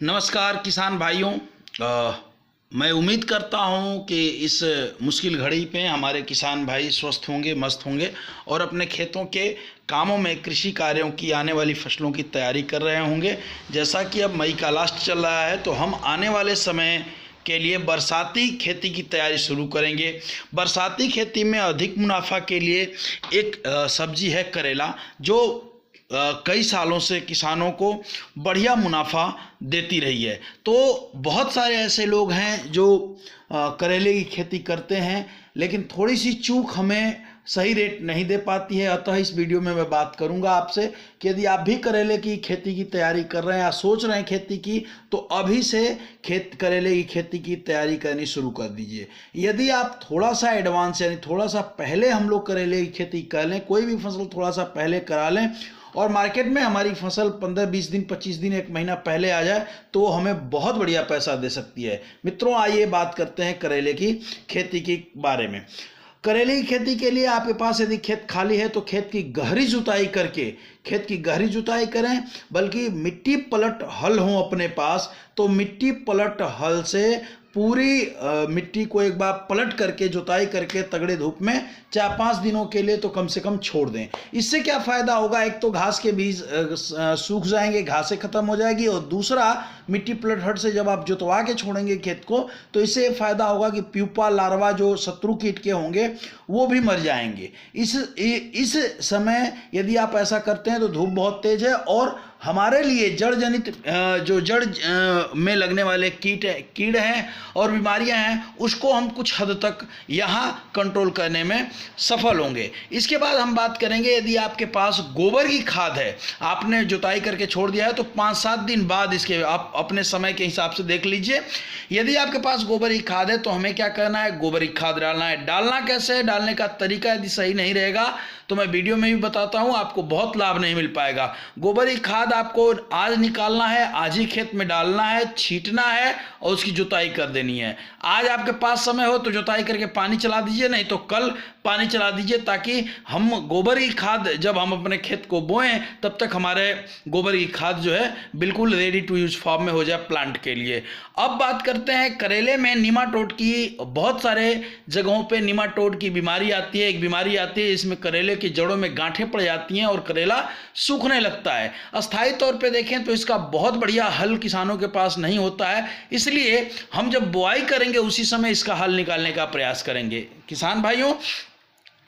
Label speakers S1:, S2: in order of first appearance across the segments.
S1: नमस्कार किसान भाइयों। मैं उम्मीद करता हूं कि इस मुश्किल घड़ी पे हमारे किसान भाई स्वस्थ होंगे, मस्त होंगे और अपने खेतों के कामों में, कृषि कार्यों की, आने वाली फसलों की तैयारी कर रहे होंगे। जैसा कि अब मई का लास्ट चल रहा है तो हम आने वाले समय के लिए बरसाती खेती की तैयारी शुरू करेंगे। बरसाती खेती में अधिक मुनाफा के लिए एक सब्जी है करेला, जो कई सालों से किसानों को बढ़िया मुनाफा देती रही है। तो बहुत सारे ऐसे लोग हैं जो करेले की खेती करते हैं, लेकिन थोड़ी सी चूक हमें सही रेट नहीं दे पाती है। अतः इस वीडियो में मैं बात करूंगा आपसे कि यदि आप भी करेले की खेती की तैयारी कर रहे हैं या सोच रहे हैं खेती की, तो अभी से करेले की खेती की तैयारी करनी शुरू कर दीजिए। यदि आप थोड़ा सा एडवांस यानी थोड़ा सा पहले हम लोग करेले की खेती कर लें, कोई भी फसल थोड़ा सा पहले करा लें और मार्केट में हमारी फसल 15-20 दिन, 25 दिन, 1 महीना पहले आ जाए, तो हमें बहुत बढ़िया पैसा दे सकती है। मित्रों, आइए बात करते हैं करेले की खेती के बारे में। करेले की खेती के लिए आपके पास यदि खेत खाली है तो खेत की गहरी जुताई करके खेत की गहरी जुताई करें, बल्कि मिट्टी पलट हल हो अपने पास तो मिट्टी पलट हल से पूरी मिट्टी को एक बार पलट करके, जुताई करके तगड़े धूप में 4-5 दिनों के लिए तो कम से कम छोड़ दें। इससे क्या फ़ायदा होगा? एक तो घास के बीज सूख जाएंगे, घासें खत्म हो जाएगी, और दूसरा मिट्टी पलट हट से जब आप जुतवा के छोड़ेंगे खेत को तो इससे फ़ायदा होगा कि प्यूपा, लार्वा, जो शत्रु कीट के होंगे वो भी मर जाएंगे। इस समय यदि आप ऐसा करते हैं तो धूप बहुत तेज है और हमारे लिए जड़ जनित जो जड़ में लगने वाले कीड़ हैं और बीमारियां हैं, उसको हम कुछ हद तक यहाँ कंट्रोल करने में सफल होंगे। इसके बाद हम बात करेंगे, यदि आपके पास गोबर की खाद है, आपने जुताई करके छोड़ दिया है, तो 5-7 दिन बाद इसके आप अपने समय के हिसाब से देख लीजिए। यदि आपके पास गोबर की खाद है तो हमें क्या करना है? गोबर की खाद डालना है। डालना कैसे है? डालने का तरीका यदि सही नहीं रहेगा तो मैं वीडियो में भी बताता हूं, आपको बहुत लाभ नहीं मिल पाएगा। गोबर की खाद आपको आज निकालना है, आज ही खेत में डालना है, छींटना है और उसकी जुताई कर देनी है। आज आपके पास समय हो तो जुताई करके पानी चला दीजिए, नहीं तो कल पानी चला दीजिए, ताकि हम गोबर की खाद जब हम अपने खेत को बोएं तब तक हमारे गोबर की खाद जो है बिल्कुल रेडी टू यूज फॉर्म में हो जाए प्लांट के लिए। अब बात करते हैं करेले में निमाटोड की। बहुत सारे जगहों पे निमाटोड की बीमारी आती है। एक बीमारी आती है, इसमें करेले की जड़ों में गांठें पड़ जाती हैं और करेला सूखने लगता है। अस्थायी तौर पे देखें तो इसका बहुत बढ़िया हल किसानों के पास नहीं होता है, इसलिए हम जब बुआई करेंगे उसी समय इसका हल निकालने का प्रयास करेंगे। किसान भाइयों,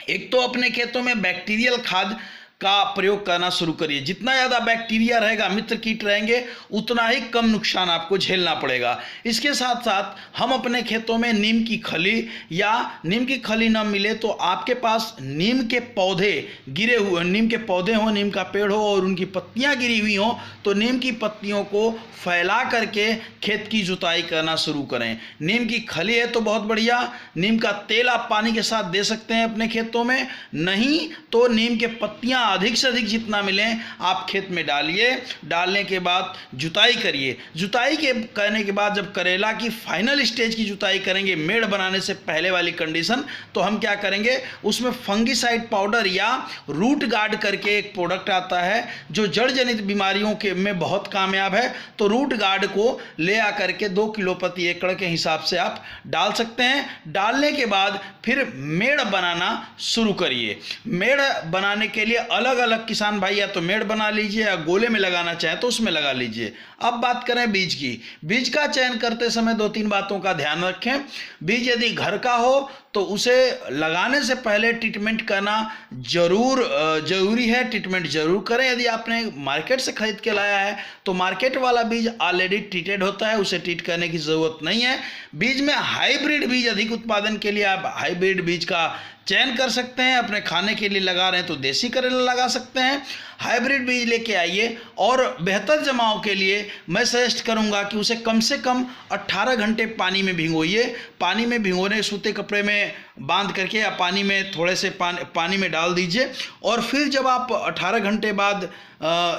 S1: एक तो अपने खेतों में बैक्टीरियल खाद का प्रयोग करना शुरू करिए। जितना ज़्यादा बैक्टीरिया रहेगा, मित्र कीट रहेंगे, उतना ही कम नुकसान आपको झेलना पड़ेगा। इसके साथ साथ हम अपने खेतों में नीम की खली, या नीम की खली न मिले तो आपके पास नीम के पौधे गिरे हुए, नीम के पौधे हों, नीम का पेड़ हो और उनकी पत्तियां गिरी हुई हों, तो नीम की पत्तियों को फैला करके खेत की जुताई करना शुरू करें। नीम की खली है तो बहुत बढ़िया, नीम का तेल आप पानी के साथ दे सकते हैं अपने खेतों में, नहीं तो नीम के पत्तियां अधिक से अधिक जितना मिलें आप खेत में डालिए। डालने के बाद जुताई करिए। जुताई के करने के बाद जब करेला की फाइनल स्टेज की जुताई करेंगे, मेड़ बनाने से पहले वाली कंडीशन, तो हम क्या करेंगे, उसमें फंगिसाइड पाउडर या रूट गार्ड करके एक प्रोडक्ट आता है जो जड़ जनित बीमारियों के में बहुत कामयाब है। तो रूट गार्ड को ले आकर के 2 किलो प्रति एकड़ के हिसाब से आप डाल सकते हैं। डालने के बाद फिर मेड़ बनाना शुरू करिए। मेड़ बनाने के लिए अलग अलग किसान भाई या तो मेड़ बना लीजिए या गोले में लगाना चाहें तो उसमें लगा लीजिए। अब बात करें बीज की। बीज का चयन करते समय 2-3 बातों का ध्यान रखें। बीज यदि घर का हो तो उसे लगाने से पहले ट्रीटमेंट करना जरूरी है। ट्रीटमेंट जरूर करें। यदि आपने मार्केट से खरीद के लाया है तो मार्केट वाला बीज ऑलरेडी ट्रीटेड होता है, उसे ट्रीट करने की ज़रूरत नहीं है। बीज में हाइब्रिड बीज, अधिक उत्पादन के लिए आप हाइब्रिड बीज का चयन कर सकते हैं। अपने खाने के लिए लगा रहे हैं तो देसी करेला लगा सकते हैं। हाइब्रिड बीज लेके आइए और बेहतर जमाव के लिए मैं सजेस्ट करूंगा कि उसे कम से कम 18 घंटे पानी में भिगोइए। पानी में भिगोने, सूते कपड़े में बांध करके या पानी में थोड़े से पानी में डाल दीजिए और फिर जब आप 18 घंटे बाद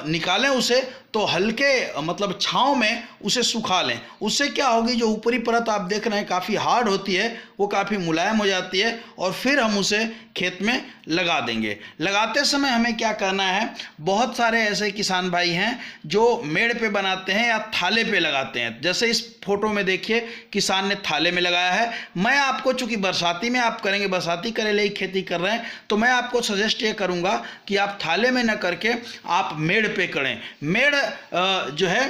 S1: निकालें उसे तो हल्के मतलब छांव में उसे सुखा लें। उससे क्या होगी, जो ऊपरी परत आप देख रहे हैं काफ़ी हार्ड होती है, वो काफ़ी मुलायम हो जाती है और फिर हम उसे खेत में लगा देंगे। लगाते समय हमें क्या करना है, बहुत सारे ऐसे किसान भाई हैं जो मेड़ पे बनाते हैं या थाले पे लगाते हैं। जैसे इस फोटो में देखिए किसान ने थाले में लगाया है। मैं आपको, चूंकि बरसाती में आप करेंगे, बरसाती करेले की खेती कर रहे हैं, तो मैं आपको सजेस्ट ये करूंगा कि आप थाले में न करके आप मेड़ पे करें। मेड़ जो है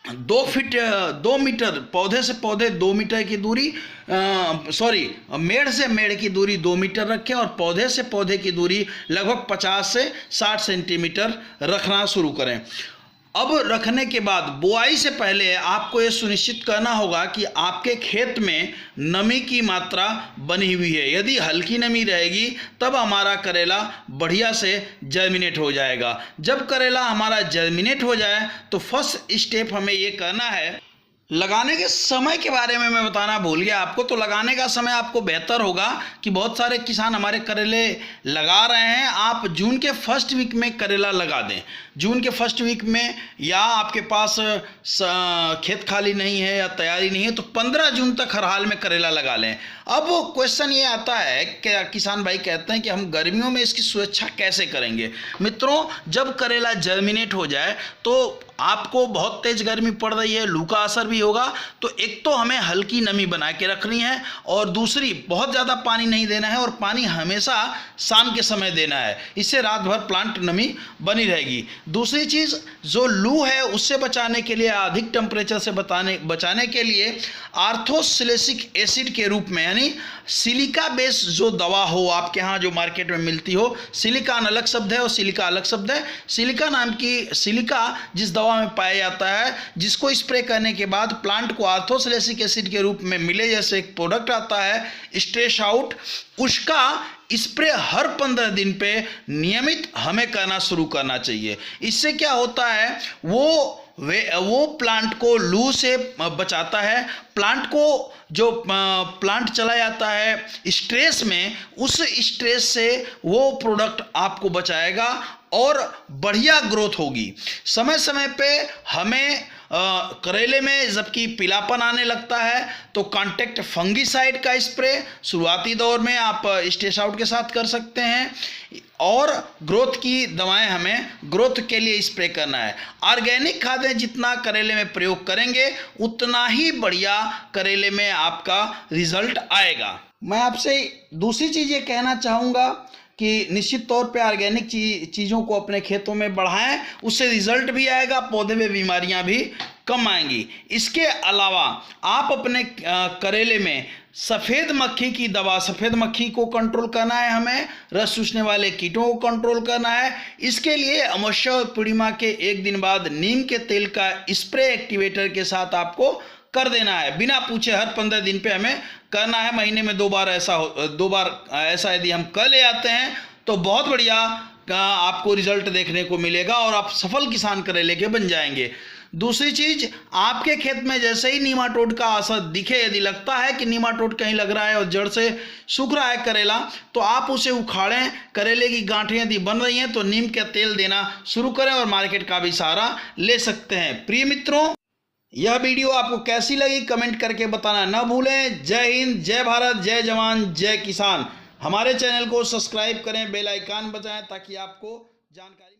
S1: 2 मीटर, पौधे से पौधे 2 मीटर की दूरी, मेड़ से मेड़ की दूरी 2 मीटर रखें और पौधे से पौधे की दूरी लगभग 50 से 60 सेंटीमीटर रखना शुरू करें। अब रखने के बाद बुआई से पहले आपको ये सुनिश्चित करना होगा कि आपके खेत में नमी की मात्रा बनी हुई है। यदि हल्की नमी रहेगी तब हमारा करेला बढ़िया से जर्मिनेट हो जाएगा। जब करेला हमारा जर्मिनेट हो जाए तो फर्स्ट स्टेप हमें ये करना है। लगाने के समय के बारे में मैं बताना भूल गया आपको। तो लगाने का समय आपको बेहतर होगा कि बहुत सारे किसान हमारे करेले लगा रहे हैं, आप जून के फर्स्ट वीक में करेला लगा दें। जून के फर्स्ट वीक में, या आपके पास खेत खाली नहीं है या तैयारी नहीं है तो 15 जून तक हर हाल में करेला लगा लें। अब क्वेश्चन ये आता है कि किसान भाई कहते हैं कि हम गर्मियों में इसकी सुरक्षा कैसे करेंगे। मित्रों, जब करेला जर्मिनेट हो जाए तो आपको बहुत तेज गर्मी पड़ रही है, लू का असर भी होगा, तो एक तो हमें हल्की नमी बना के रखनी है और दूसरी बहुत ज़्यादा पानी नहीं देना है और पानी हमेशा शाम के समय देना है। इससे रात भर प्लांट नमी बनी रहेगी। दूसरी चीज़, जो लू है उससे बचाने के लिए, अधिक टेम्परेचर से बचाने के लिए आर्थोसैलिसिलिक एसिड के रूप में, यानी सिलिका बेस जो दवा हो आपके यहाँ जो मार्केट में मिलती हो, सिलिकॉन अलग शब्द है और सिलिका अलग शब्द है। सिलिका नाम की, सिलिका जिस दवा में पाया जाता है, जिसको स्प्रे करने के बाद प्लांट को आर्थोसैलिसिलिक एसिड के रूप में मिले, जैसे एक प्रोडक्ट आता है स्ट्रेस आउट, उसका स्प्रे हर 15 दिन पे नियमित हमें करना शुरू करना चाहिए। इससे क्या होता है, वो प्लांट को लू से बचाता है। प्लांट को जो प्लांट चला जाता है स्ट्रेस में, उस स्ट्रेस से वो प्रोडक्ट आपको बचाएगा और बढ़िया ग्रोथ होगी। समय समय पे हमें करेले में जबकि पीलापन आने लगता है तो कॉन्टैक्ट फंगीसाइड का स्प्रे शुरुआती दौर में आप स्ट्रेस आउट के साथ कर सकते हैं और ग्रोथ की दवाएं हमें ग्रोथ के लिए स्प्रे करना है। ऑर्गेनिक खादें जितना करेले में प्रयोग करेंगे उतना ही बढ़िया करेले में आपका रिजल्ट आएगा। मैं आपसे दूसरी चीज़ ये कहना चाहूँगा कि निश्चित तौर पे ऑर्गेनिक चीज़ों को अपने खेतों में बढ़ाएं, उससे रिजल्ट भी आएगा, पौधे में बीमारियां भी कम आएंगी। इसके अलावा आप अपने करेले में सफ़ेद मक्खी की दवा, सफ़ेद मक्खी को कंट्रोल करना है, हमें रस चूसने वाले कीटों को कंट्रोल करना है। इसके लिए अमावस्या और पूर्णिमा के एक दिन बाद नीम के तेल का स्प्रे एक्टिवेटर के साथ आपको कर देना है, बिना पूछे हर 15 दिन पे हमें करना है। महीने में 2 बार ऐसा यदि हम कर ले आते हैं तो बहुत बढ़िया आपको रिजल्ट देखने को मिलेगा और आप सफल किसान करेले के बन जाएंगे। दूसरी चीज, आपके खेत में जैसे ही नीमाटोड का असर दिखे, यदि लगता है कि नीमाटोड कहीं लग रहा है और जड़ से सूख रहा है करेला, तो आप उसे उखाड़ें। करेले की गांठें यदि बन रही हैं तो नीम का तेल देना शुरू करें और मार्केट का भी सहारा ले सकते हैं। प्रिय मित्रों, यह वीडियो आपको कैसी लगी कमेंट करके बताना न भूलें। जय हिंद, जय भारत, जय जवान, जय किसान। हमारे चैनल को सब्सक्राइब करें, बेल आइकन बजाएं ताकि आपको जानकारी